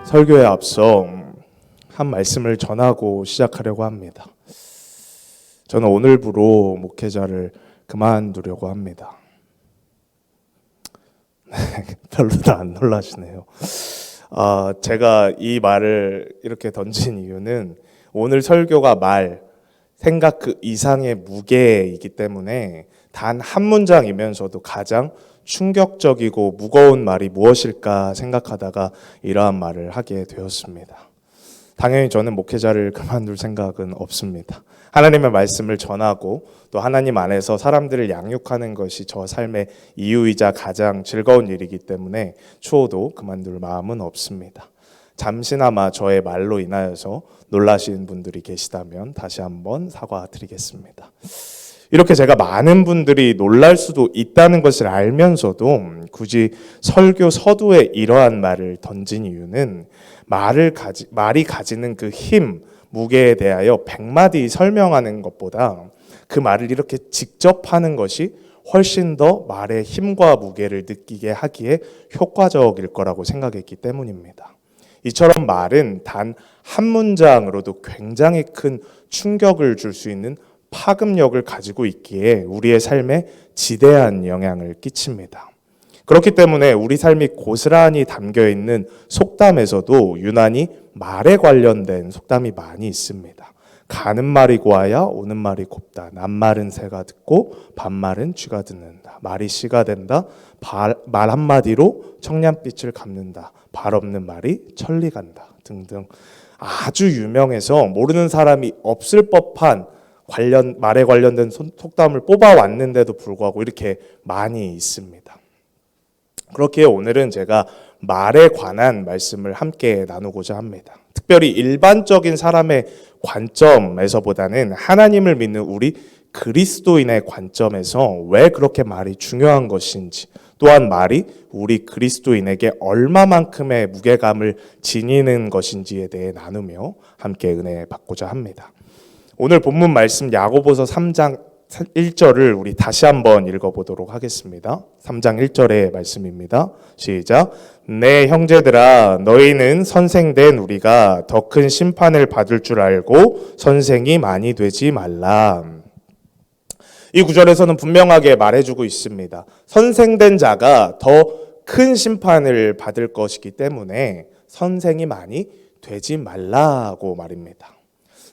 설교에 앞서 한 말씀을 전하고 시작하려고 합니다. 저는 오늘부로 목회자를 그만두려고 합니다. 별로도 안 놀라시네요. 제가 이 말을 이렇게 던진 이유는 오늘 설교가 생각 그 이상의 무게이기 때문에 단 한 문장이면서도 가장 충격적이고 무거운 말이 무엇일까 생각하다가 이러한 말을 하게 되었습니다. 당연히 저는 목회자를 그만둘 생각은 없습니다. 하나님의 말씀을 전하고 또 하나님 안에서 사람들을 양육하는 것이 저 삶의 이유이자 가장 즐거운 일이기 때문에 추호도 그만둘 마음은 없습니다. 잠시나마 저의 말로 인하여서 놀라신 분들이 계시다면 다시 한번 사과드리겠습니다. 이렇게 제가 많은 분들이 놀랄 수도 있다는 것을 알면서도 굳이 설교 서두에 이러한 말을 던진 이유는 말이 가지는 그 힘, 무게에 대하여 100마디 설명하는 것보다 그 말을 이렇게 직접 하는 것이 훨씬 더 말의 힘과 무게를 느끼게 하기에 효과적일 거라고 생각했기 때문입니다. 이처럼 말은 단 한 문장으로도 굉장히 큰 충격을 줄 수 있는 파급력을 가지고 있기에 우리의 삶에 지대한 영향을 끼칩니다. 그렇기 때문에 우리 삶이 고스란히 담겨있는 속담에서도 유난히 말에 관련된 속담이 많이 있습니다. 가는 말이 고와야 오는 말이 곱다. 낱말은 새가 듣고 반말은 쥐가 듣는다. 말이 씨가 된다. 말 한마디로 청량빛을 갚는다. 발 없는 말이 천리 간다. 등등 아주 유명해서 모르는 사람이 없을 법한 말에 관련된 속담을 뽑아왔는데도 불구하고 이렇게 많이 있습니다. 그렇기에 오늘은 제가 말에 관한 말씀을 함께 나누고자 합니다. 특별히 일반적인 사람의 관점에서보다는 하나님을 믿는 우리 그리스도인의 관점에서 왜 그렇게 말이 중요한 것인지, 또한 말이 우리 그리스도인에게 얼마만큼의 무게감을 지니는 것인지에 대해 나누며 함께 은혜 받고자 합니다. 오늘 본문 말씀 야고보서 3장 1절을 우리 다시 한번 읽어보도록 하겠습니다. 3장 1절의 말씀입니다. 시작. 내 형제들아 너희는 선생된 우리가 더 큰 심판을 받을 줄 알고 선생이 많이 되지 말라. 이 구절에서는 분명하게 말해주고 있습니다. 선생된 자가 더 큰 심판을 받을 것이기 때문에 선생이 많이 되지 말라고 말입니다.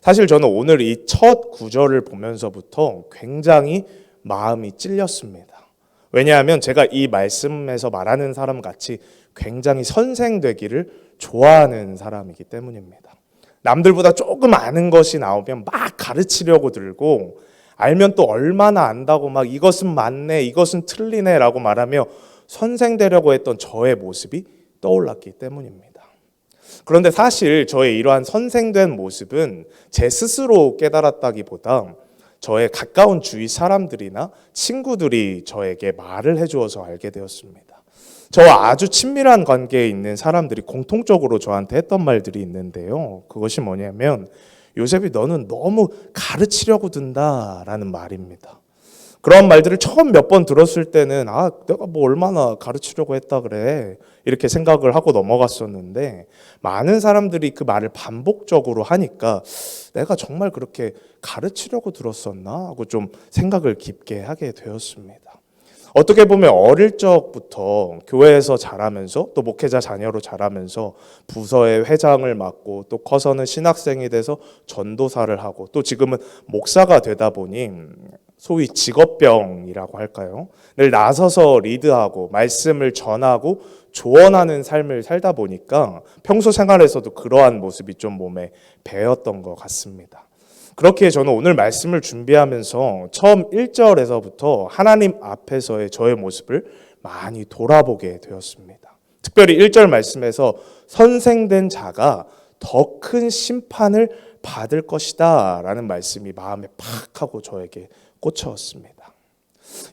사실 저는 오늘 이 첫 구절을 보면서부터 굉장히 마음이 찔렸습니다. 왜냐하면 제가 이 말씀에서 말하는 사람 같이 굉장히 선생되기를 좋아하는 사람이기 때문입니다. 남들보다 조금 아는 것이 나오면 막 가르치려고 들고 알면 또 얼마나 안다고 막 이것은 맞네, 이것은 틀리네 라고 말하며 선생되려고 했던 저의 모습이 떠올랐기 때문입니다. 그런데 사실 저의 이러한 선생된 모습은 제 스스로 깨달았다기보다 저의 가까운 주위 사람들이나 친구들이 저에게 말을 해주어서 알게 되었습니다. 저와 아주 친밀한 관계에 있는 사람들이 공통적으로 저한테 했던 말들이 있는데요. 그것이 뭐냐면 요셉이 너는 너무 가르치려고 든다라는 말입니다. 그런 말들을 처음 몇 번 들었을 때는 내가 뭐 얼마나 가르치려고 했다 그래 이렇게 생각을 하고 넘어갔었는데 많은 사람들이 그 말을 반복적으로 하니까 내가 정말 그렇게 가르치려고 들었었나 하고 좀 생각을 깊게 하게 되었습니다. 어떻게 보면 어릴 적부터 교회에서 자라면서 또 목회자 자녀로 자라면서 부서의 회장을 맡고 또 커서는 신학생이 돼서 전도사를 하고 또 지금은 목사가 되다 보니 소위 직업병이라고 할까요? 늘 나서서 리드하고 말씀을 전하고 조언하는 삶을 살다 보니까 평소 생활에서도 그러한 모습이 좀 몸에 배었던 것 같습니다. 그렇기에 저는 오늘 말씀을 준비하면서 처음 1절에서부터 하나님 앞에서의 저의 모습을 많이 돌아보게 되었습니다. 특별히 1절 말씀에서 선생된 자가 더 큰 심판을 받을 것이다 라는 말씀이 마음에 팍 하고 저에게 꽂혔습니다.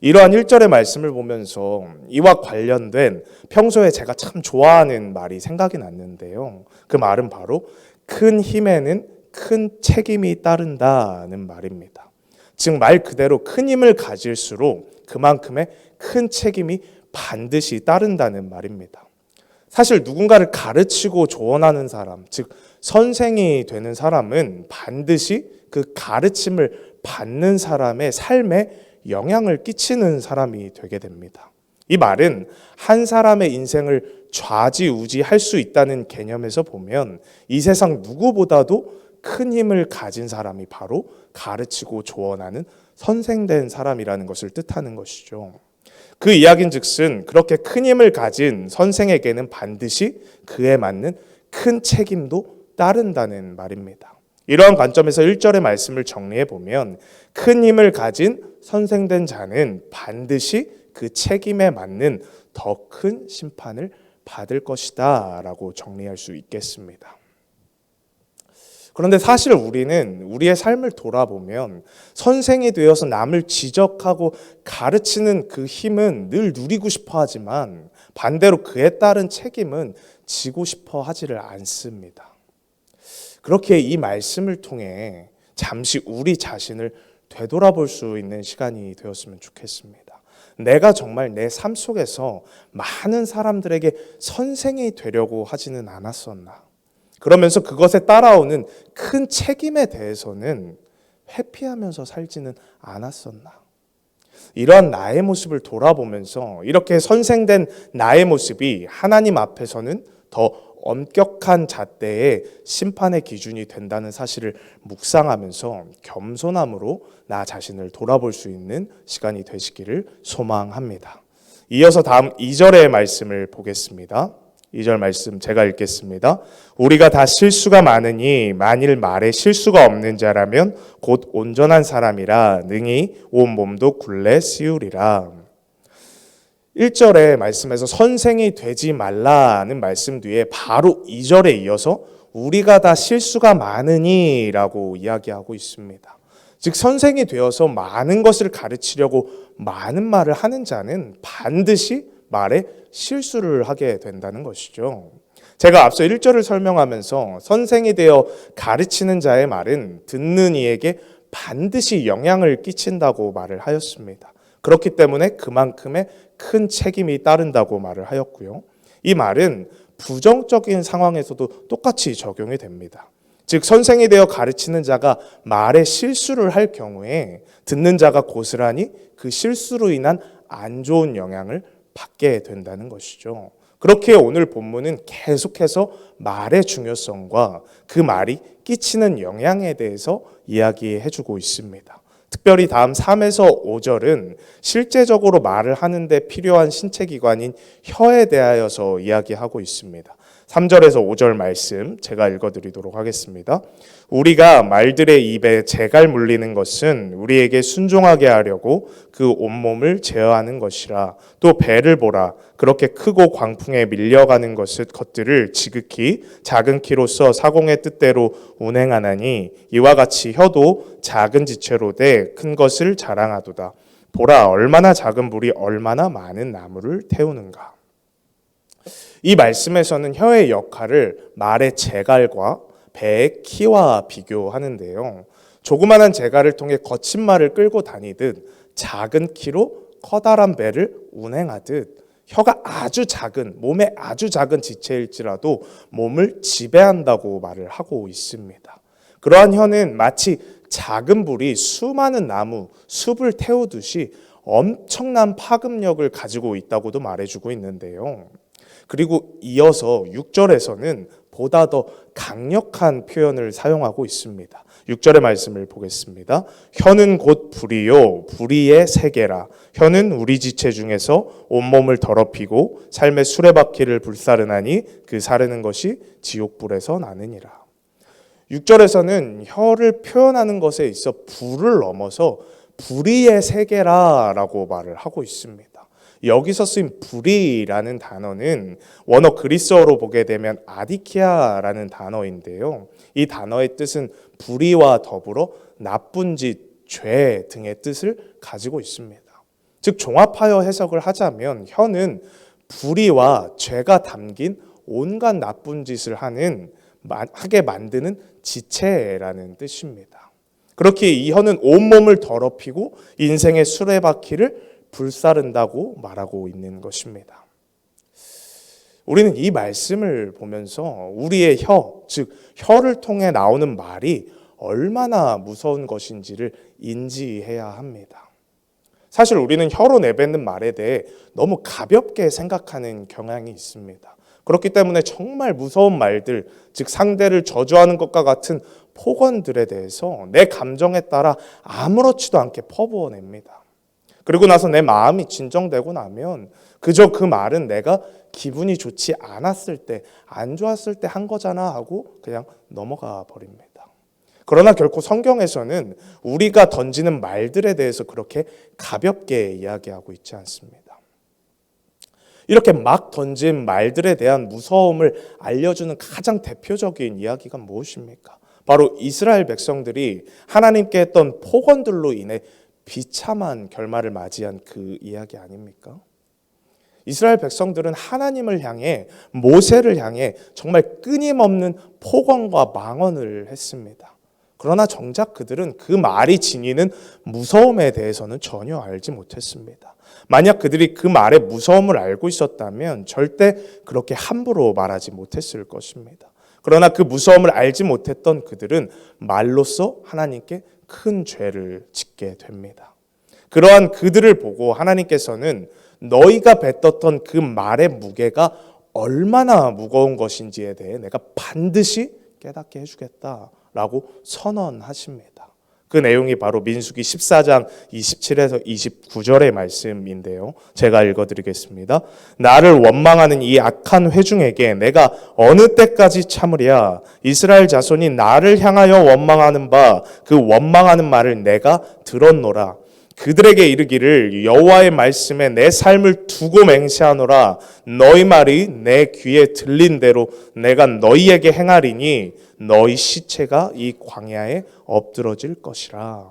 이러한 1절의 말씀을 보면서 이와 관련된 평소에 제가 참 좋아하는 말이 생각이 났는데요. 그 말은 바로 큰 힘에는 큰 책임이 따른다는 말입니다. 즉 말 그대로 큰 힘을 가질수록 그만큼의 큰 책임이 반드시 따른다는 말입니다. 사실 누군가를 가르치고 조언하는 사람, 즉 선생이 되는 사람은 반드시 그 가르침을 받는 사람의 삶에 영향을 끼치는 사람이 되게 됩니다. 이 말은 한 사람의 인생을 좌지우지할 수 있다는 개념에서 보면 이 세상 누구보다도 큰 힘을 가진 사람이 바로 가르치고 조언하는 선생된 사람이라는 것을 뜻하는 것이죠. 그 이야기인즉슨 그렇게 큰 힘을 가진 선생에게는 반드시 그에 맞는 큰 책임도 따른다는 말입니다. 이러한 관점에서 1절의 말씀을 정리해 보면 큰 힘을 가진 선생된 자는 반드시 그 책임에 맞는 더 큰 심판을 받을 것이다 라고 정리할 수 있겠습니다. 그런데 사실 우리는 우리의 삶을 돌아보면 선생이 되어서 남을 지적하고 가르치는 그 힘은 늘 누리고 싶어 하지만 반대로 그에 따른 책임은 지고 싶어 하지를 않습니다. 그렇게 이 말씀을 통해 잠시 우리 자신을 되돌아볼 수 있는 시간이 되었으면 좋겠습니다. 내가 정말 내 삶 속에서 많은 사람들에게 선생이 되려고 하지는 않았었나? 그러면서 그것에 따라오는 큰 책임에 대해서는 회피하면서 살지는 않았었나? 이러한 나의 모습을 돌아보면서 이렇게 선생된 나의 모습이 하나님 앞에서는 더 엄격한 잣대의 심판의 기준이 된다는 사실을 묵상하면서 겸손함으로 나 자신을 돌아볼 수 있는 시간이 되시기를 소망합니다. 이어서 다음 2절의 말씀을 보겠습니다. 2절 말씀 제가 읽겠습니다. 우리가 다 실수가 많으니 만일 말에 실수가 없는 자라면 곧 온전한 사람이라 능히 온 몸도 굴레 씌우리라. 1절의 말씀에서 선생이 되지 말라는 말씀 뒤에 바로 2절에 이어서 우리가 다 실수가 많으니 라고 이야기하고 있습니다. 즉 선생이 되어서 많은 것을 가르치려고 많은 말을 하는 자는 반드시 말에 실수를 하게 된다는 것이죠. 제가 앞서 1절을 설명하면서 선생이 되어 가르치는 자의 말은 듣는 이에게 반드시 영향을 끼친다고 말을 하였습니다. 그렇기 때문에 그만큼의 큰 책임이 따른다고 말을 하였고요. 이 말은 부정적인 상황에서도 똑같이 적용이 됩니다. 즉 선생이 되어 가르치는 자가 말에 실수를 할 경우에 듣는 자가 고스란히 그 실수로 인한 안 좋은 영향을 받게 된다는 것이죠. 그렇게 오늘 본문은 계속해서 말의 중요성과 그 말이 끼치는 영향에 대해서 이야기해주고 있습니다. 특별히 다음 3에서 5절은 실제적으로 말을 하는데 필요한 신체기관인 혀에 대하여서 이야기하고 있습니다. 3절에서 5절 말씀 제가 읽어드리도록 하겠습니다. 우리가 말들의 입에 재갈 물리는 것은 우리에게 순종하게 하려고 그 온몸을 제어하는 것이라. 또 배를 보라. 그렇게 크고 광풍에 밀려가는 것들을 지극히 작은 키로서 사공의 뜻대로 운행하나니 이와 같이 혀도 작은 지체로 돼 큰 것을 자랑하도다. 보라, 얼마나 작은 불이 얼마나 많은 나무를 태우는가. 이 말씀에서는 혀의 역할을 말의 재갈과 배의 키와 비교하는데요. 조그마한 재갈을 통해 거친 말을 끌고 다니듯 작은 키로 커다란 배를 운행하듯 혀가 아주 작은, 몸에 아주 작은 지체일지라도 몸을 지배한다고 말을 하고 있습니다. 그러한 혀는 마치 작은 불이 수많은 나무, 숲을 태우듯이 엄청난 파급력을 가지고 있다고도 말해주고 있는데요. 그리고 이어서 6절에서는 보다 더 강력한 표현을 사용하고 있습니다. 6절의 말씀을 보겠습니다. 혀는 곧 불이요 불의의 세계라. 혀는 우리 지체 중에서 온몸을 더럽히고 삶의 수레바퀴를 불사르나니 그 사르는 것이 지옥불에서 나느니라. 6절에서는 혀를 표현하는 것에 있어 불을 넘어서 불의의 세계라라고 말을 하고 있습니다. 여기서 쓰인 불의라는 단어는 원어 그리스어로 보게 되면 아디키아라는 단어인데요. 이 단어의 뜻은 불의와 더불어 나쁜 짓, 죄 등의 뜻을 가지고 있습니다. 즉 종합하여 해석을 하자면 혀는 불의와 죄가 담긴 온갖 나쁜 짓을 하게 만드는 지체라는 뜻입니다. 그렇게 이 혀는 온몸을 더럽히고 인생의 수레바퀴를 불사른다고 말하고 있는 것입니다. 우리는 이 말씀을 보면서 우리의 혀, 즉 혀를 통해 나오는 말이 얼마나 무서운 것인지를 인지해야 합니다. 사실 우리는 혀로 내뱉는 말에 대해 너무 가볍게 생각하는 경향이 있습니다. 그렇기 때문에 정말 무서운 말들, 즉 상대를 저주하는 것과 같은 폭언들에 대해서 내 감정에 따라 아무렇지도 않게 퍼부어냅니다. 그리고 나서 내 마음이 진정되고 나면 그저 그 말은 내가 기분이 좋지 않았을 때, 안 좋았을 때 한 거잖아 하고 그냥 넘어가 버립니다. 그러나 결코 성경에서는 우리가 던지는 말들에 대해서 그렇게 가볍게 이야기하고 있지 않습니다. 이렇게 막 던진 말들에 대한 무서움을 알려주는 가장 대표적인 이야기가 무엇입니까? 바로 이스라엘 백성들이 하나님께 했던 폭언들로 인해 비참한 결말을 맞이한 그 이야기 아닙니까? 이스라엘 백성들은 하나님을 향해, 모세를 향해 정말 끊임없는 폭언과 망언을 했습니다. 그러나 정작 그들은 그 말이 지니는 무서움에 대해서는 전혀 알지 못했습니다. 만약 그들이 그 말의 무서움을 알고 있었다면 절대 그렇게 함부로 말하지 못했을 것입니다. 그러나 그 무서움을 알지 못했던 그들은 말로써 하나님께 큰 죄를 짓게 됩니다. 그러한 그들을 보고 하나님께서는 너희가 뱉었던 그 말의 무게가 얼마나 무거운 것인지에 대해 내가 반드시 깨닫게 해주겠다라고 선언하십니다. 그 내용이 바로 민수기 14장 27에서 29절의 말씀인데요. 제가 읽어드리겠습니다. 나를 원망하는 이 악한 회중에게 내가 어느 때까지 참으랴? 이스라엘 자손이 나를 향하여 원망하는 바 그 원망하는 말을 내가 들었노라. 그들에게 이르기를 여호와의 말씀에 내 삶을 두고 맹세하노라. 너희 말이 내 귀에 들린 대로 내가 너희에게 행하리니 너희 시체가 이 광야에 엎드러질 것이라.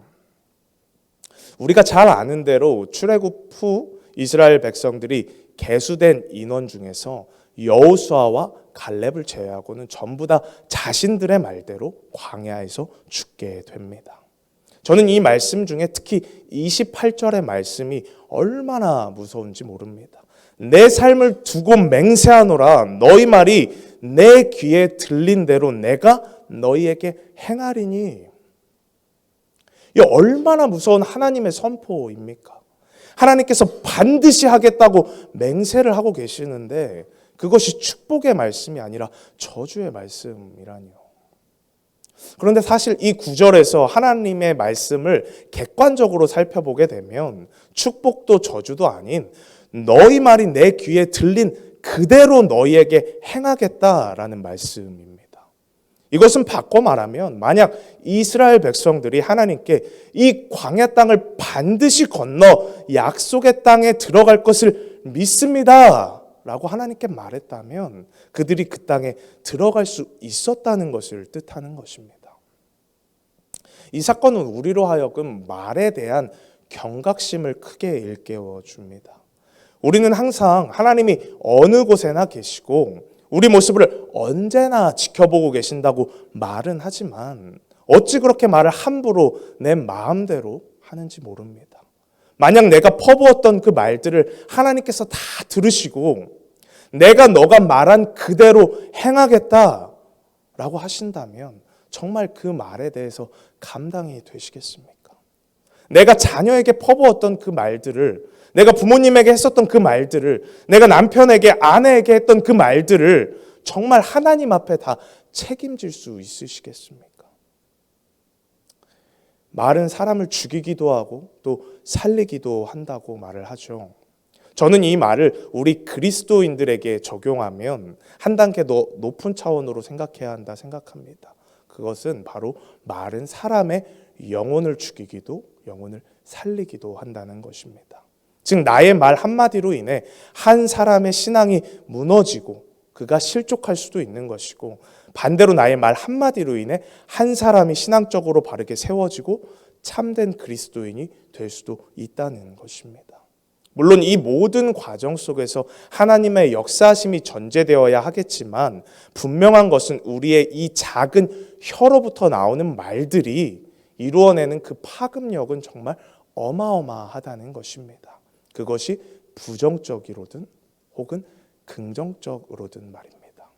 우리가 잘 아는 대로 출애굽 후 이스라엘 백성들이 계수된 인원 중에서 여호수아와 갈렙을 제외하고는 전부 다 자신들의 말대로 광야에서 죽게 됩니다. 저는 이 말씀 중에 특히 28절의 말씀이 얼마나 무서운지 모릅니다. 내 삶을 두고 맹세하노라. 너희 말이 내 귀에 들린 대로 내가 너희에게 행하리니. 이 얼마나 무서운 하나님의 선포입니까? 하나님께서 반드시 하겠다고 맹세를 하고 계시는데 그것이 축복의 말씀이 아니라 저주의 말씀이라니요. 그런데 사실 이 구절에서 하나님의 말씀을 객관적으로 살펴보게 되면 축복도 저주도 아닌 너희 말이 내 귀에 들린 그대로 너희에게 행하겠다라는 말씀입니다. 이것은 바꿔 말하면 만약 이스라엘 백성들이 하나님께 이 광야 땅을 반드시 건너 약속의 땅에 들어갈 것을 믿습니다 라고 하나님께 말했다면 그들이 그 땅에 들어갈 수 있었다는 것을 뜻하는 것입니다. 이 사건은 우리로 하여금 말에 대한 경각심을 크게 일깨워 줍니다. 우리는 항상 하나님이 어느 곳에나 계시고 우리 모습을 언제나 지켜보고 계신다고 말은 하지만 어찌 그렇게 말을 함부로 내 마음대로 하는지 모릅니다. 만약 내가 퍼부었던 그 말들을 하나님께서 다 들으시고 내가 너가 말한 그대로 행하겠다라고 하신다면 정말 그 말에 대해서 감당이 되시겠습니까? 내가 자녀에게 퍼부었던 그 말들을, 내가 부모님에게 했었던 그 말들을, 내가 남편에게, 아내에게 했던 그 말들을 정말 하나님 앞에 다 책임질 수 있으시겠습니까? 말은 사람을 죽이기도 하고 또 살리기도 한다고 말을 하죠. 저는 이 말을 우리 그리스도인들에게 적용하면 한 단계 더 높은 차원으로 생각해야 한다 생각합니다. 그것은 바로 말은 사람의 영혼을 죽이기도 영혼을 살리기도 한다는 것입니다. 즉 나의 말 한마디로 인해 한 사람의 신앙이 무너지고 그가 실족할 수도 있는 것이고 반대로 나의 말 한마디로 인해 한 사람이 신앙적으로 바르게 세워지고 참된 그리스도인이 될 수도 있다는 것입니다. 물론 이 모든 과정 속에서 하나님의 역사하심이 전제되어야 하겠지만 분명한 것은 우리의 이 작은 혀로부터 나오는 말들이 이루어내는 그 파급력은 정말 어마어마하다는 것입니다. 그것이 부정적이로든 혹은 긍정적으로든 말입니다.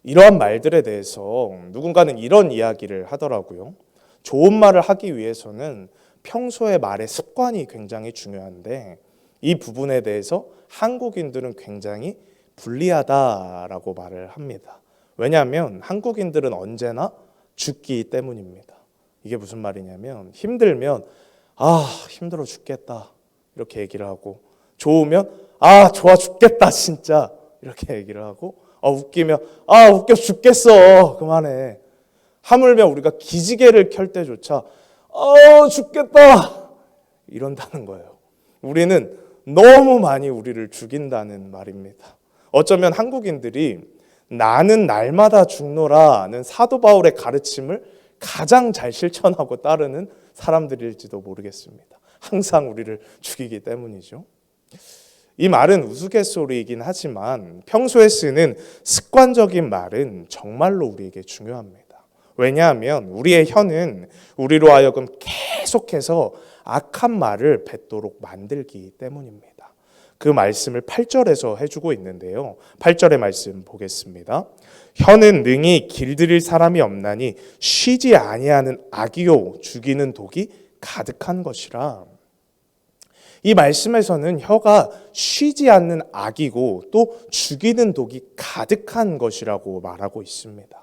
이러한 말들에 대해서 누군가는 이런 이야기를 하더라고요. 좋은 말을 하기 위해서는 평소의 말의 습관이 굉장히 중요한데 이 부분에 대해서 한국인들은 굉장히 불리하다라고 말을 합니다. 왜냐하면 한국인들은 언제나 죽기 때문입니다. 이게 무슨 말이냐면 힘들면 힘들어 죽겠다 이렇게 얘기를 하고, 좋으면 좋아 죽겠다 진짜 이렇게 얘기를 하고, 웃기면 웃겨 죽겠어 그만해. 하물며 우리가 기지개를 켤 때조차 죽겠다 이런다는 거예요. 우리는 너무 많이 우리를 죽인다는 말입니다. 어쩌면 한국인들이 나는 날마다 죽노라는 사도 바울의 가르침을 가장 잘 실천하고 따르는 사람들일지도 모르겠습니다. 항상 우리를 죽이기 때문이죠. 이 말은 우스갯소리이긴 하지만 평소에 쓰는 습관적인 말은 정말로 우리에게 중요합니다. 왜냐하면 우리의 혀는 우리로 하여금 계속해서 악한 말을 뱉도록 만들기 때문입니다. 그 말씀을 8절에서 해주고 있는데요. 8절의 말씀 보겠습니다. 혀는 능히 길들일 사람이 없나니 쉬지 아니하는 악이요 죽이는 독이 가득한 것이라. 이 말씀에서는 혀가 쉬지 않는 악이고 또 죽이는 독이 가득한 것이라고 말하고 있습니다.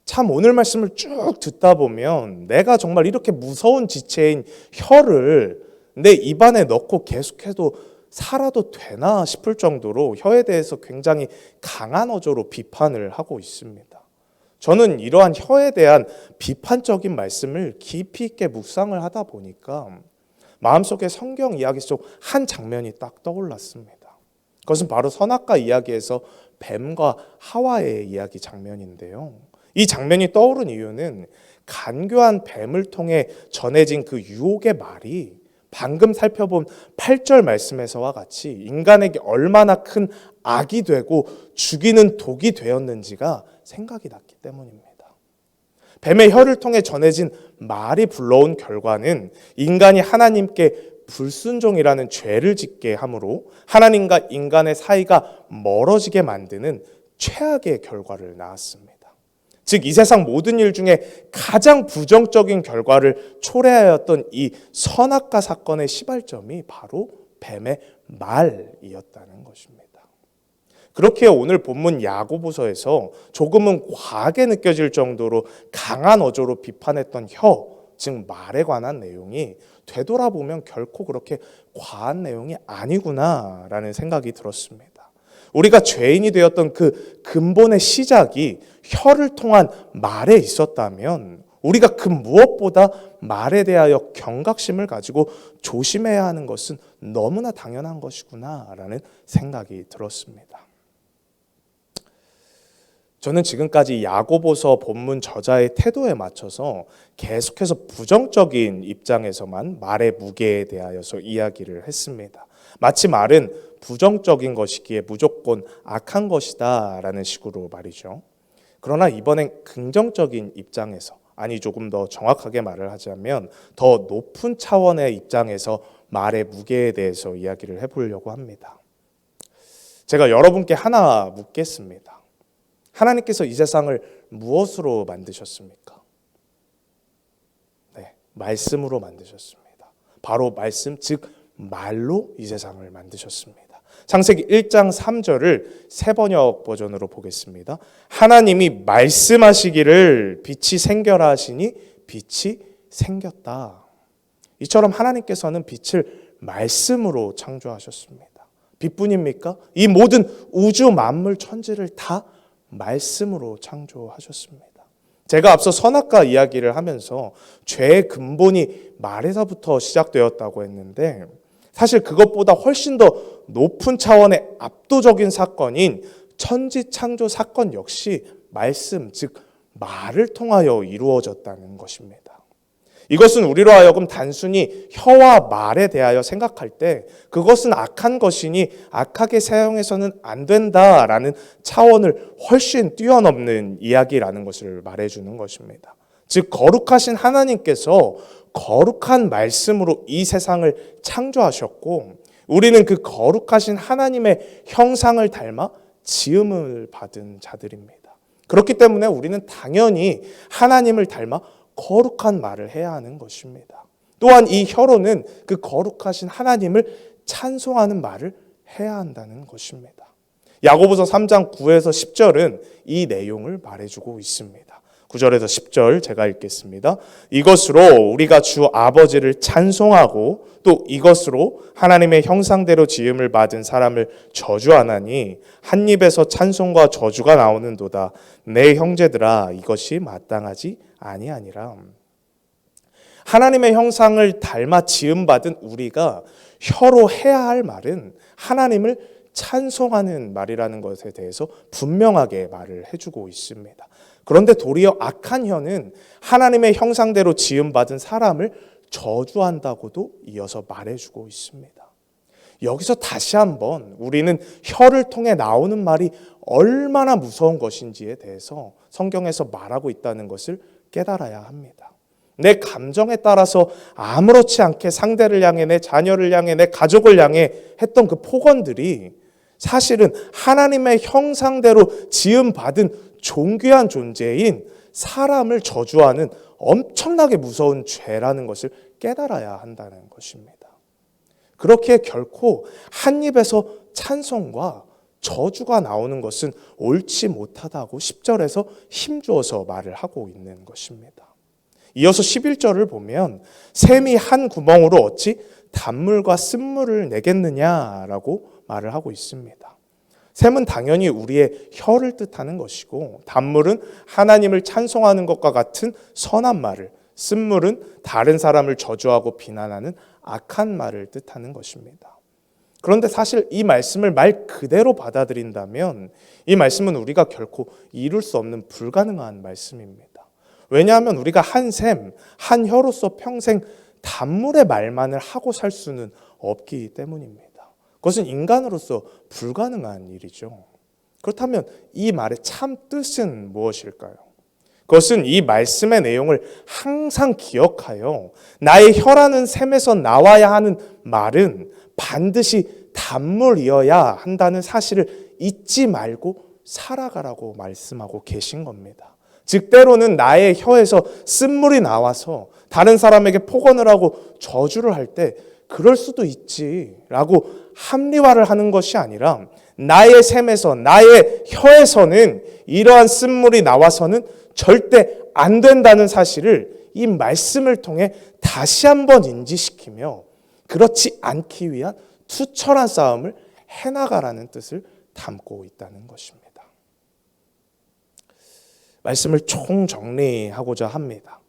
참 오늘 말씀을 쭉 듣다 보면 내가 정말 이렇게 무서운 지체인 혀를 내 입안에 넣고 계속해도 살아도 되나 싶을 정도로 혀에 대해서 굉장히 강한 어조로 비판을 하고 있습니다. 저는 이러한 혀에 대한 비판적인 말씀을 깊이 있게 묵상을 하다 보니까 마음속에 성경 이야기 속 한 장면이 딱 떠올랐습니다. 그것은 바로 선악과 이야기에서 뱀과 하와의 이야기 장면인데요. 이 장면이 떠오른 이유는 간교한 뱀을 통해 전해진 그 유혹의 말이 방금 살펴본 8절 말씀에서와 같이 인간에게 얼마나 큰 악이 되고 죽이는 독이 되었는지가 생각이 났기 때문입니다. 뱀의 혀를 통해 전해진 말이 불러온 결과는 인간이 하나님께 불순종이라는 죄를 짓게 함으로 하나님과 인간의 사이가 멀어지게 만드는 최악의 결과를 낳았습니다. 즉 이 세상 모든 일 중에 가장 부정적인 결과를 초래하였던 이 선악과 사건의 시발점이 바로 뱀의 말이었다는 것입니다. 그렇기에 오늘 본문 야고보서에서 조금은 과하게 느껴질 정도로 강한 어조로 비판했던 혀, 즉 말에 관한 내용이 되돌아보면 결코 그렇게 과한 내용이 아니구나라는 생각이 들었습니다. 우리가 죄인이 되었던 그 근본의 시작이 혀를 통한 말에 있었다면 우리가 그 무엇보다 말에 대하여 경각심을 가지고 조심해야 하는 것은 너무나 당연한 것이구나라는 생각이 들었습니다. 저는 지금까지 야고보서 본문 저자의 태도에 맞춰서 계속해서 부정적인 입장에서만 말의 무게에 대하여서 이야기를 했습니다. 마치 말은 부정적인 것이기에 무조건 악한 것이다 라는 식으로 말이죠. 그러나 이번엔 긍정적인 입장에서, 아니 조금 더 정확하게 말을 하자면 더 높은 차원의 입장에서 말의 무게에 대해서 이야기를 해보려고 합니다. 제가 여러분께 하나 묻겠습니다. 하나님께서 이 세상을 무엇으로 만드셨습니까? 네, 말씀으로 만드셨습니다. 바로 말씀, 즉 말로 이 세상을 만드셨습니다. 창세기 1장 3절을 새번역 버전으로 보겠습니다. 하나님이 말씀하시기를 빛이 생겨라 하시니 빛이 생겼다. 이처럼 하나님께서는 빛을 말씀으로 창조하셨습니다. 빛뿐입니까? 이 모든 우주 만물 천지를 다 말씀으로 창조하셨습니다. 제가 앞서 선악과 이야기를 하면서 죄의 근본이 말에서부터 시작되었다고 했는데 사실 그것보다 훨씬 더 높은 차원의 압도적인 사건인 천지창조 사건 역시 말씀, 즉 말을 통하여 이루어졌다는 것입니다. 이것은 우리로 하여금 단순히 혀와 말에 대하여 생각할 때 그것은 악한 것이니 악하게 사용해서는 안 된다라는 차원을 훨씬 뛰어넘는 이야기라는 것을 말해주는 것입니다. 즉 거룩하신 하나님께서 거룩한 말씀으로 이 세상을 창조하셨고 우리는 그 거룩하신 하나님의 형상을 닮아 지음을 받은 자들입니다. 그렇기 때문에 우리는 당연히 하나님을 닮아 거룩한 말을 해야 하는 것입니다. 또한 이 혀로는 그 거룩하신 하나님을 찬송하는 말을 해야 한다는 것입니다. 야고보서 3장 9에서 10절은 이 내용을 말해주고 있습니다. 9절에서 10절 제가 읽겠습니다. 이것으로 우리가 주 아버지를 찬송하고 또 이것으로 하나님의 형상대로 지음을 받은 사람을 저주하나니 한 입에서 찬송과 저주가 나오는도다. 내 형제들아 이것이 마땅하지 아니하니라. 하나님의 형상을 닮아 지음받은 우리가 혀로 해야 할 말은 하나님을 찬송하는 말이라는 것에 대해서 분명하게 말을 해주고 있습니다. 그런데 도리어 악한 혀는 하나님의 형상대로 지음받은 사람을 저주한다고도 이어서 말해주고 있습니다. 여기서 다시 한번 우리는 혀를 통해 나오는 말이 얼마나 무서운 것인지에 대해서 성경에서 말하고 있다는 것을 깨달아야 합니다. 내 감정에 따라서 아무렇지 않게 상대를 향해, 내 자녀를 향해, 내 가족을 향해 했던 그 폭언들이 사실은 하나님의 형상대로 지음받은 존귀한 존재인 사람을 저주하는 엄청나게 무서운 죄라는 것을 깨달아야 한다는 것입니다. 그렇게 결코 한 입에서 찬송과 저주가 나오는 것은 옳지 못하다고 10절에서 힘주어서 말을 하고 있는 것입니다. 이어서 11절을 보면 샘이 한 구멍으로 어찌 단물과 쓴물을 내겠느냐라고 말을 하고 있습니다. 샘은 당연히 우리의 혀를 뜻하는 것이고 단물은 하나님을 찬송하는 것과 같은 선한 말을, 쓴물은 다른 사람을 저주하고 비난하는 악한 말을 뜻하는 것입니다. 그런데 사실 이 말씀을 말 그대로 받아들인다면 이 말씀은 우리가 결코 이룰 수 없는 불가능한 말씀입니다. 왜냐하면 우리가 한 샘, 한 혀로서 평생 단물의 말만을 하고 살 수는 없기 때문입니다. 그것은 인간으로서 불가능한 일이죠. 그렇다면 이 말의 참 뜻은 무엇일까요? 그것은 이 말씀의 내용을 항상 기억하여 나의 혀라는 샘에서 나와야 하는 말은 반드시 단물이어야 한다는 사실을 잊지 말고 살아가라고 말씀하고 계신 겁니다. 즉 때로는 나의 혀에서 쓴물이 나와서 다른 사람에게 폭언을 하고 저주를 할 때 그럴 수도 있지라고 합리화를 하는 것이 아니라 나의 샘에서, 나의 혀에서는 이러한 쓴물이 나와서는 절대 안 된다는 사실을 이 말씀을 통해 다시 한번 인지시키며 그렇지 않기 위한 투철한 싸움을 해나가라는 뜻을 담고 있다는 것입니다. 말씀을 총정리하고자 합니다.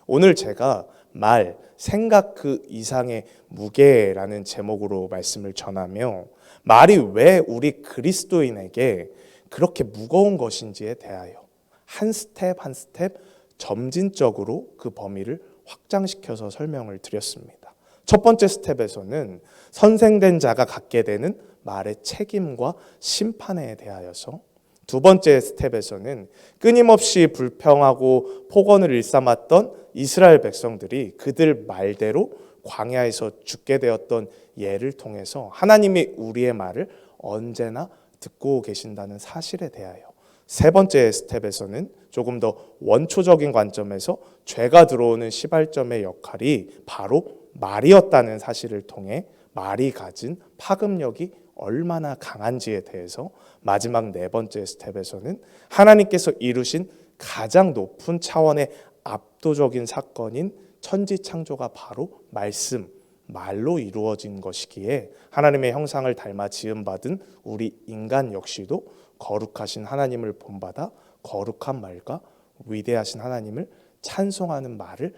오늘 제가 말, 생각 그 이상의 무게라는 제목으로 말씀을 전하며 말이 왜 우리 그리스도인에게 그렇게 무거운 것인지에 대하여 한 스텝 한 스텝 점진적으로 그 범위를 확장시켜서 설명을 드렸습니다. 첫 번째 스텝에서는 선생된 자가 갖게 되는 말의 책임과 심판에 대하여서, 두 번째 스텝에서는 끊임없이 불평하고 폭언을 일삼았던 이스라엘 백성들이 그들 말대로 광야에서 죽게 되었던 예를 통해서 하나님이 우리의 말을 언제나 듣고 계신다는 사실에 대하여, 세 번째 스텝에서는 조금 더 원초적인 관점에서 죄가 들어오는 시발점의 역할이 바로 말이었다는 사실을 통해 말이 가진 파급력이 얼마나 강한지에 대해서, 마지막 네 번째 스텝에서는 하나님께서 이루신 가장 높은 차원의 압도적인 사건인 천지창조가 바로 말씀, 말로 이루어진 것이기에 하나님의 형상을 닮아 지음받은 우리 인간 역시도 거룩하신 하나님을 본받아 거룩한 말과 위대하신 하나님을 찬송하는 말을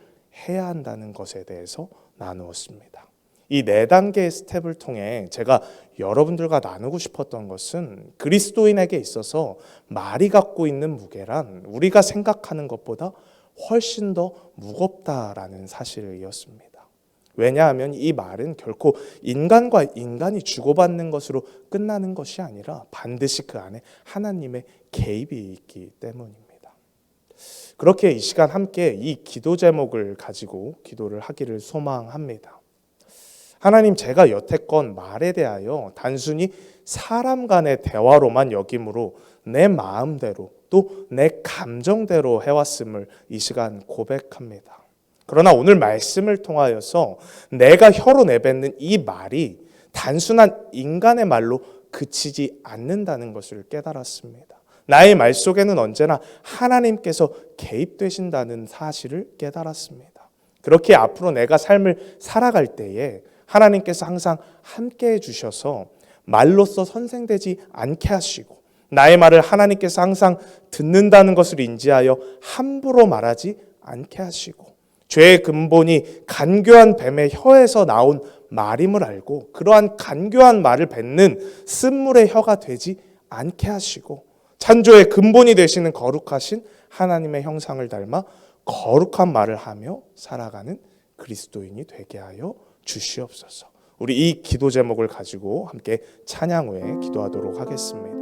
해야 한다는 것에 대해서 나누었습니다. 이 네 단계의 스텝을 통해 제가 여러분들과 나누고 싶었던 것은 그리스도인에게 있어서 말이 갖고 있는 무게란 우리가 생각하는 것보다 훨씬 더 무겁다라는 사실이었습니다. 왜냐하면 이 말은 결코 인간과 인간이 주고받는 것으로 끝나는 것이 아니라 반드시 그 안에 하나님의 개입이 있기 때문입니다. 그렇게 이 시간 함께 이 기도 제목을 가지고 기도를 하기를 소망합니다. 하나님, 제가 여태껏 말에 대하여 단순히 사람 간의 대화로만 여김으로 내 마음대로 또 내 감정대로 해왔음을 이 시간 고백합니다. 그러나 오늘 말씀을 통하여서 내가 혀로 내뱉는 이 말이 단순한 인간의 말로 그치지 않는다는 것을 깨달았습니다. 나의 말 속에는 언제나 하나님께서 개입되신다는 사실을 깨달았습니다. 그렇게 앞으로 내가 삶을 살아갈 때에 하나님께서 항상 함께해 주셔서 말로써 선생되지 않게 하시고, 나의 말을 하나님께서 항상 듣는다는 것을 인지하여 함부로 말하지 않게 하시고, 죄의 근본이 간교한 뱀의 혀에서 나온 말임을 알고 그러한 간교한 말을 뱉는 쓴물의 혀가 되지 않게 하시고, 창조의 근본이 되시는 거룩하신 하나님의 형상을 닮아 거룩한 말을 하며 살아가는 그리스도인이 되게 하여 주시옵소서. 우리 이 기도 제목을 가지고 함께 찬양 후에 기도하도록 하겠습니다.